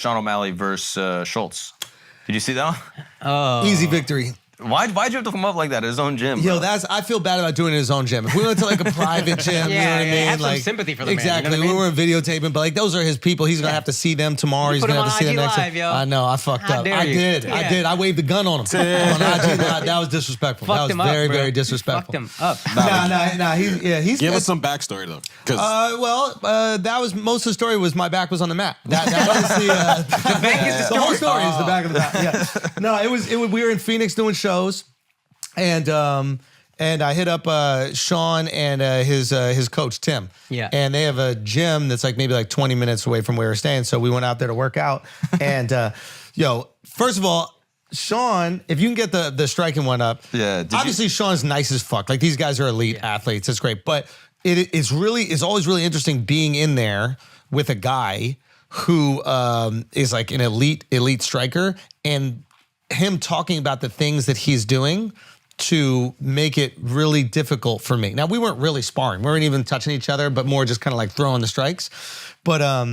Sean O'Malley versus Schulz. Did you see that one? Oh. Easy victory. Why'd you have to come up like that at his own gym? Yo, bro? I feel bad about doing it in his own gym. If we went to like a private gym, you know what I mean? Have like some sympathy for the exactly. man. You know what I mean? We were videotaping, but like those are his people. He's gonna have to see them tomorrow. He's put gonna him have to see on them IG next Live, time. yo. I know, I fucked How up. dare I you. did. Yeah. I did. I waved the gun on him. on IG Live. That was disrespectful. Fucked that was him up, very, bro. very disrespectful. Fucked him up. Nah. He's Give us some backstory though. That was most of the story was my back was on the mat. That is the back is the whole story. story is the back of the mat. Yeah. No, it was we were in Phoenix doing shows, and I hit up Sean and his coach Tim. Yeah. And they have a gym that's like maybe like 20 minutes away from where we're staying. So we went out there to work out. And first of all, Sean, if you can get the striking one up. Yeah. Obviously, Sean's nice as fuck. Like these guys are elite athletes. It's great. But it's always really interesting being in there with a guy who is like an elite striker, and him talking about the things that he's doing to make it really difficult for me. Now, we weren't really sparring. We weren't even touching each other, but more just kind of like throwing the strikes. But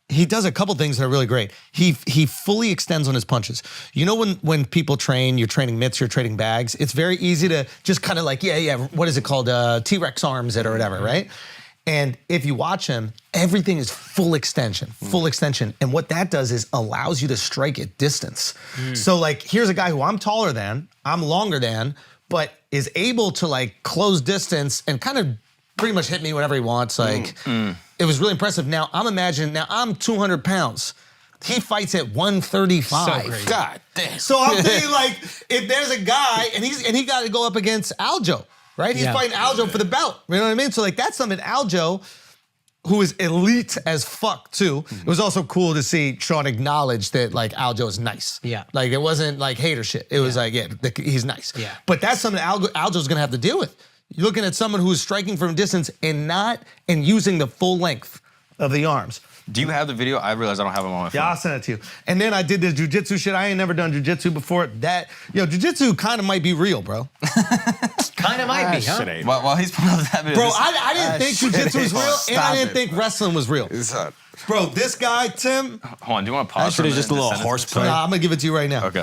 he does a couple things that are really great. He fully extends on his punches. You know when people train, you're training mitts, you're training bags, it's very easy to just kind of like, what is it called? T-Rex arms it or whatever, right? And if you watch him, everything is full extension. And what that does is allows you to strike at distance. So like, here's a guy who I'm taller than, I'm longer than, but is able to like close distance and kind of pretty much hit me whenever he wants. Like, it was really impressive. Now I'm 200 pounds. He fights at 135. So crazy. God damn. So I'm thinking like, if there's a guy and he got to go up against Aljo, right? He's fighting Aljo for the belt. You know what I mean? So like that's something Aljo, who is elite as fuck too. It was also cool to see Sean acknowledge that like Aljo is nice. Yeah. Like it wasn't like hater shit. It was like, he's nice. Yeah. But that's something Aljo's gonna have to deal with. You're looking at someone who's striking from distance and using the full length of the arms. Do you have the video? I realize I don't have them on my phone. Yeah, I'll send it to you. And then I did this jujitsu shit. I ain't never done jujitsu before. Jujitsu kind of might be real, bro. Kind of might be, huh? Shit ain't. While he's pulling up that video. Bro, I didn't think jujitsu was real, and I didn't think wrestling was real. Not. Bro, this guy, Tim, Hold on, do you want to pause for That shit a is just a minute little and send it to horseplay. me? I'm gonna give it to you right now. Okay.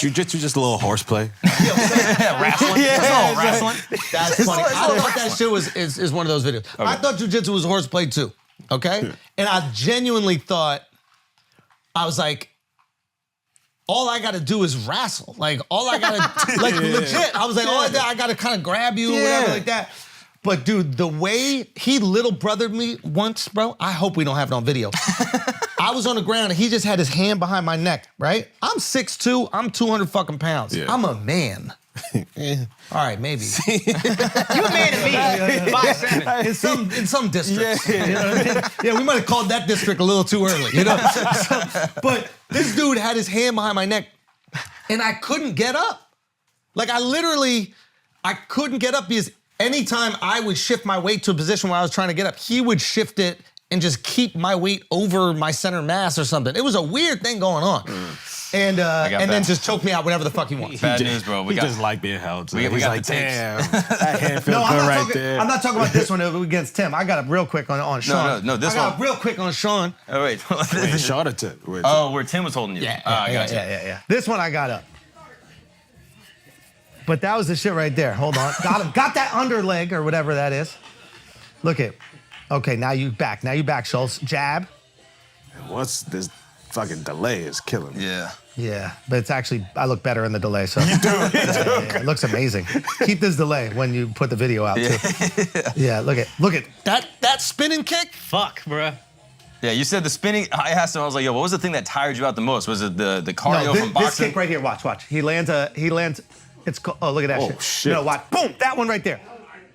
Jiu-jitsu just a little horseplay. Yeah, wrestling. Yeah, Wrestling. That's funny. I thought that shit is one of those videos. Okay. I thought jujitsu was horseplay too, okay? And I genuinely thought, I was like, all I gotta do is wrestle. Like, all I gotta, like, legit. I was like, I gotta kind of grab you or whatever like that. But dude, the way he little brothered me once, bro, I hope we don't have it on video. I was on the ground and he just had his hand behind my neck, right? I'm 6'2", I'm 200 fucking pounds. Yeah. I'm a man. All right, maybe. You a man to me. 5'7". In some districts. You know what I mean? Yeah, we might have called that district a little too early, you know? But this dude had his hand behind my neck and I couldn't get up. Like I couldn't get up because anytime I would shift my weight to a position where I was trying to get up, he would shift it and just keep my weight over my center mass or something. It was a weird thing going on. And then just choke me out whenever the fuck he wants. Bad news, bro. He just like being held. So we he's got like, the tapes. damn, that hand feels No, good right there. I'm not talking about this one against Tim. I got it real quick on Sean. No, this I got one. it real quick on Sean. Oh, wait. Wait, short of tip. Oh, where Tim was holding you. I got you. Yeah. This one I got up. But that was the shit right there. Hold on. Got him. Got that under leg or whatever that is. Look at. Okay, now you back. Now you back, Schulz. Jab. What's this fucking delay is killing me. Yeah. Yeah, but it's actually, I look better in the delay, so. You do. Yeah, it looks amazing. Keep this delay when you put the video out, too. Yeah, look at that spinning kick. Fuck, bruh. Yeah, you said the spinning. I asked him, I was like, yo, what was the thing that tired you out the most? Was it the cardio from boxing? This kick right here, watch. He lands, it's called, oh, look at that shit. Shit. No, watch, boom, that one right there.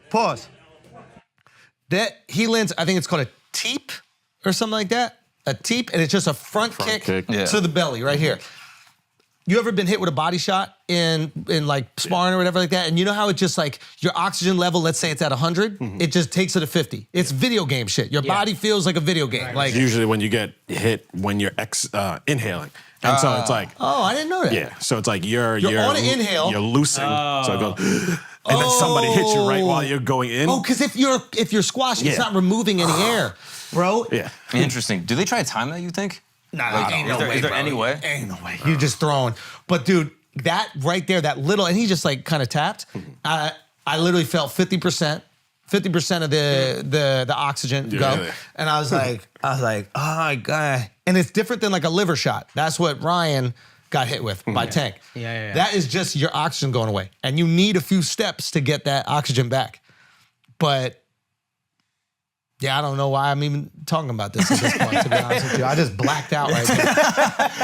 Pause. He lands, I think it's called a teep or something like that. A teep, and it's just a front kick. To the belly right here. You ever been hit with a body shot in like sparring or whatever like that? And you know how it just like your oxygen level, let's say it's at 100, it just takes it to 50. It's video game shit. Your body feels like a video game. Right. Like Usually when you get hit when you're inhaling. And so it's like, oh, I didn't know that. yeah, so it's like you're on an inhale. You're loosing. So it goes, and then somebody hits you right while you're going in. Oh, because if you're squashing, it's Yeah. not removing any air, bro. Yeah. Interesting. Do they try to time that, you think? Nah, ain't no way, is there bro. any way? Ain't no way. You're just throwing. But dude, that right there, that little, and he just like kind of tapped. I literally felt 50% of the oxygen go, and I was like, oh my god. And it's different than like a liver shot. That's what Ryan got hit with by Tank. Yeah. That is just your oxygen going away, and you need a few steps to get that oxygen back. But yeah, I don't know why I'm even talking about this at this point, to be honest with you. I just blacked out right now.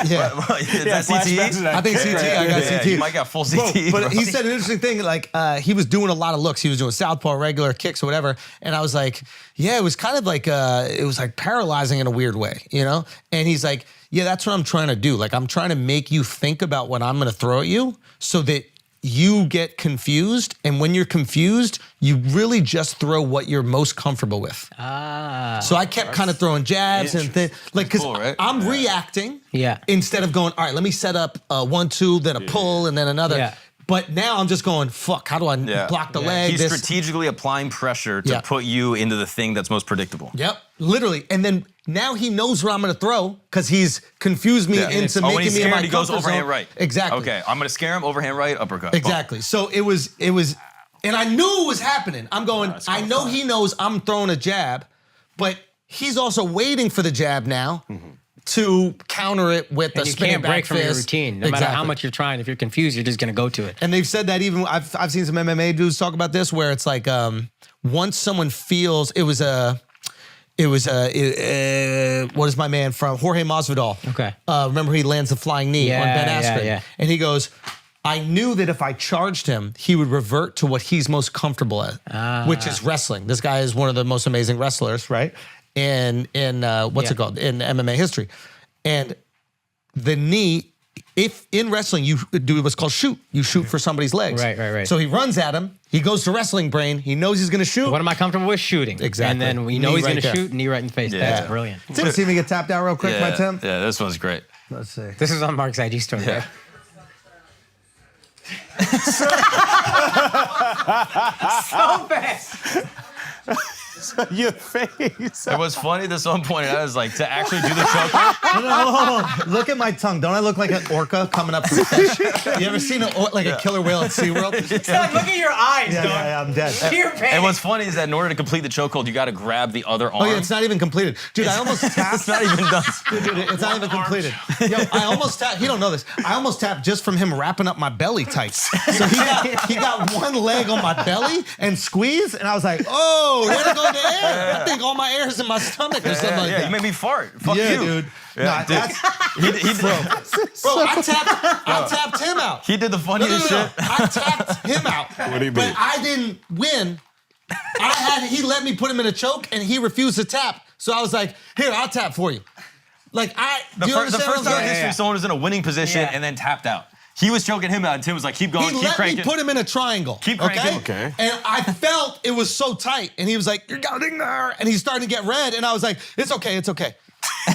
Yeah. Is that CTE? I think CTE. I got CTE. You might got full CTE. But bro. he said an interesting thing. Like he was doing a lot of looks. He was doing southpaw, regular kicks, or whatever. And I was like, yeah, it was kind of like it was like paralyzing in a weird way, you know. And he's like, yeah, that's what I'm trying to do. Like I'm trying to make you think about what I'm going to throw at you, so that you get confused, and when you're confused, you really just throw what you're most comfortable with. So I kept kind of throwing jabs and things, like, because cool, right? I'm reacting Yeah. instead of going, all right, let me set up a 1-2, then a pull, and then another. Yeah. But now I'm just going, fuck, how do I block the leg? He's this? strategically applying pressure to put you into the thing that's most predictable. Yep, literally. And then now he knows where I'm going to throw because he's confused me into when making he's me in scared, my he goes comfort overhand zone. right. Exactly. Okay, I'm going to scare him, overhand right, uppercut. Exactly. So it was, and I knew it was happening. I'm going, I know he knows I'm throwing a jab, but he's also waiting for the jab now to counter it with a And you spinning can't back break from your fist. routine. No matter how much you're trying, if you're confused, you're just going to go to it. And they've said that even, I've seen some MMA dudes talk about this, where it's like, once someone feels, what is my man from Jorge Masvidal? Okay. Remember he lands the flying knee on Ben Askren. Yeah. And he goes, I knew that if I charged him, he would revert to what he's most comfortable at, which is wrestling. This guy is one of the most amazing wrestlers, right? In what's it called? In MMA history. And the knee, if in wrestling you do what's called shoot, you shoot for somebody's legs. Right. So he runs at him. He goes to wrestling brain. He knows he's going to shoot. What am I comfortable with? Shooting. Exactly. And then we know Knee he's right going to there. shoot, knee right in the face. Yeah. That's brilliant. Tim, see me get tapped out real quick, my Tim. Yeah, this one's great. Let's see. This is on Mark's IG story. Yeah. Right? So fast. Your face. It was funny this one point. I was like, to actually do the choke. No. Look at my tongue. Don't I look like an orca coming up to the fish? You ever seen a killer whale at SeaWorld? It's like, look at your eyes, dog. Yeah, I'm dead. Pure pain. And what's funny is that in order to complete the chokehold, you got to grab the other arm. Oh yeah, it's not even completed. Dude, I almost tapped. It's not even done. Dude, it's not even completed. Yo, I almost tapped. He don't know this. I almost tapped just from him wrapping up my belly tight. So he got one leg on my belly and squeezed, and I was like, oh, there to go the air. I think all my air is in my stomach or something like that. You made me fart. Fuck yeah, you. dude. Yeah, Nah, dude. that's, bro, I tapped him out. He did the funniest shit. I tapped him out. What do you mean? But I didn't win. He let me put him in a choke, and he refused to tap. So I was like, here, I'll tap for you. Like, The first time in history, someone was in a winning position Yeah. and then tapped out. He was choking him out, and Tim was like, keep going, He keep let cranking. me put him in a triangle. Keep cranking. Okay. And I felt it was so tight. And he was like, you're getting there. And he's starting to get red. And I was like, it's okay, it's okay.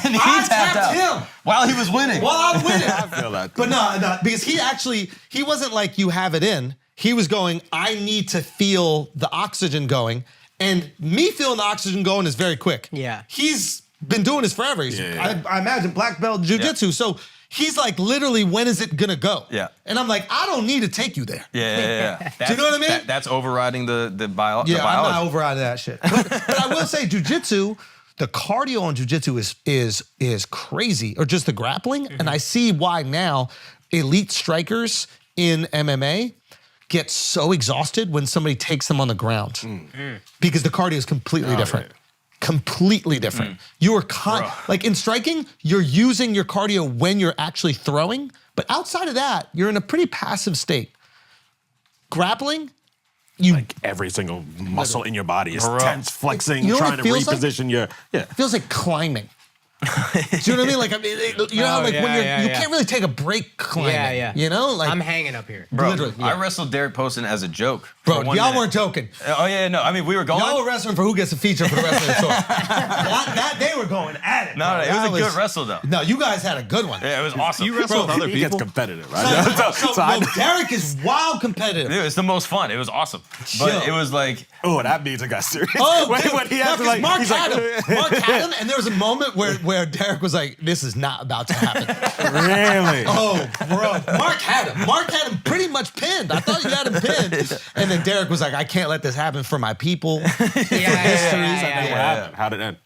And he I tapped out him while he was winning. while I'm winning. I feel that. But no, because he wasn't like, you have it in. He was going, I need to feel the oxygen going. And me feeling the oxygen going is very quick. Yeah. He's been doing this forever. I imagine black belt jiu-jitsu. Yeah. So he's like, literally, when is it gonna go? Yeah. And I'm like, I don't need to take you there. Yeah. Do you know what I mean? That's overriding the Yeah, biology. I'm not overriding that shit. But I will say, jiu-jitsu, the cardio on jiu-jitsu is crazy, or just the grappling. And I see why now elite strikers in MMA get so exhausted when somebody takes them on the ground. Because the cardio is completely different. Right. Completely different. You are like in striking, you're using your cardio when you're actually throwing, but outside of that, you're in a pretty passive state. Grappling, Like every single muscle in your body is tense, flexing, You know what trying it to feels like? reposition your. Yeah. it feels like climbing. Do you know what I mean? Like, you know how like when you can't really take a break climbing. Yeah. You know, like I'm hanging up here. Bro, literally. I wrestled Derek Poston as a joke. bro, for 1 y'all minute. weren't joking. Oh, yeah, no. I mean, we were going. Y'all were wrestling for who gets a feature for the rest of the tour. that they were going at it. No, bro. it was That a good wrestle, though. No, you guys had a good one. Yeah, it was awesome. You wrestle with other he people. He gets competitive, right? So Derek is wild competitive. Dude, it's the most fun. It was awesome. Chill. But it was like, Oh, that means it got serious. Oh, when, dude, when he had to no, 'cause like, Mark he's had like, him. Mark had him, and there was a moment where where Derek was like, this is not about to happen. Really? Oh, bro. Mark had him. Mark had him pretty much pinned. I thought you had him pinned. And then Derek was like, I can't let this happen for my people. Yeah. What happened? How did it end?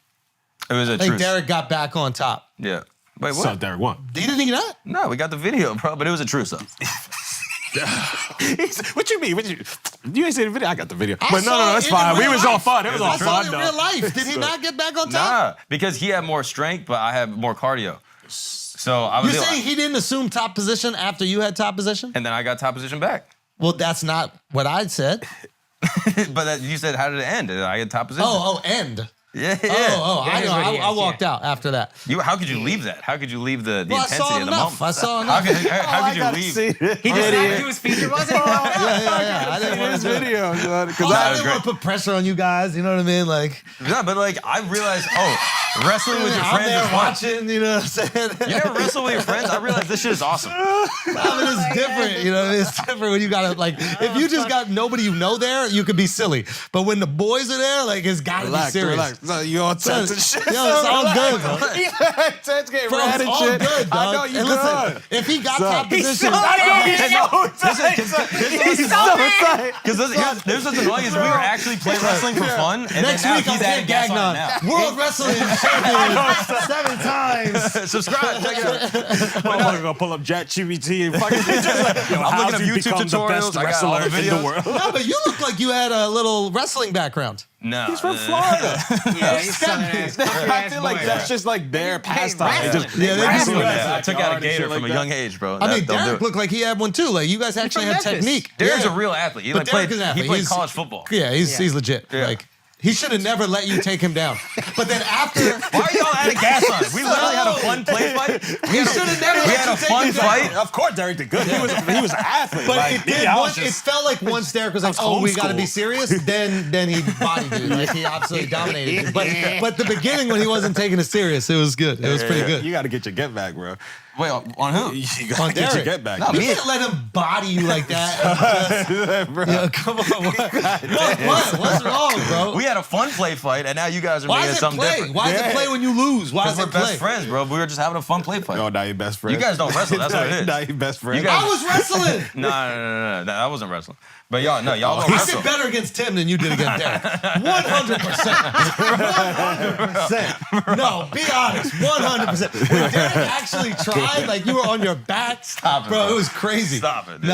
It was a I think truce. Derek got back on top. Yeah. Wait, what? So Derek won. Didn't he not? No, we got the video, bro, but it was a truce, though. What you mean? You ain't seen the video? I got the video. I But saw no, it that's in fine. We real was all life. fun. It was all I saw it fun, in though. real life. Did he not get back on top? Nah, because he had more strength, but I had more cardio. So I was You're saying he didn't assume top position after you had top position? and then I got top position back. Well, that's not what I said. But you said, how did it end? I had top position. End. Yeah. I here's know. what he I is, walked out after that. How could you leave that? How could you leave the Well, I intensity saw of the enough. moment? I saw How enough. could you leave? He just snapped to his feature, wasn't it? Yeah. I didn't want His to do it. video, because Also, I was didn't want to put pressure on you guys. You know what I mean? Like, Yeah, but like I realized, wrestling with your I'm friends there is fun. watching. You know what I'm saying? You never wrestle with your friends? I realized this shit is awesome. I mean, it's different. You know, it's different when you gotta like. If you just got nobody you know there, you could be silly. But when the boys are there, like it's gotta be serious. Relax. No, you all tense and shit. Yo, it's all good, bro. Tense, getting Bro, red it's and all shit. good, dog. I know you And good. listen, if he got top position, Because there's what's annoying is we were actually playing wrestling for fun, and next then now week I'm he's adding gas on Gagnon, it now. World Wrestling Champion 7 times. Subscribe, check it out. I'm gonna pull up ChatGPT and fucking just like, yo, I'm how looking do at you YouTube become the best tutorials. I got all the wrestler in the videos. world? No, but you look like you had a little wrestling background. No, He's from Florida. Yeah, he's southern ass, country I ass feel like boy. that's just like their pastime. wrestling. Just Yeah, they do wrestling that. in the I took out backyard a and gator shit from like a young that. age, bro. I mean, Don't do Derek it. looked like he had one too. Like you guys actually from have Memphis. technique. Derek's Yeah. a real athlete. He But Derek is an athlete. He played He's- college football. Yeah, he's legit. Yeah. Like he should have never let you take him down. But then after, Why are y'all adding gas on it? We literally had a fun play fight. he should have never We let had you a take fun him down. fight. Of course, Derek did good. He was an athlete. But like, it did. I was Once, it just- felt like once Derek was like, That's "Oh, we old got to be school. serious," then he bodied you. Like he absolutely dominated you. But the beginning when he wasn't taking it serious, it was good. It was pretty good. You got to get your get back, bro. Wait, on who? You On got to get your Derek. get back. No, You me- can't let him body you like that. Yeah, come on. What? What's wrong, bro? We had a fun play fight, and now you guys are Why making is it something play? different. Why is it play when you lose? Why Because is we're it play? best friends, bro. We were just having a fun play fight. Oh, now you best friend. You guys don't wrestle. That's what it is. Now you best friend. You guys- I was wrestling. No. That wasn't wrestling. But y'all don't I wrestle. did better against Tim than you did against Derek. 100%. 100%. No, be honest. 100%. When Derek actually tried, like you were on your back. Stop it, bro. bro. It was crazy. Stop it, dude. No.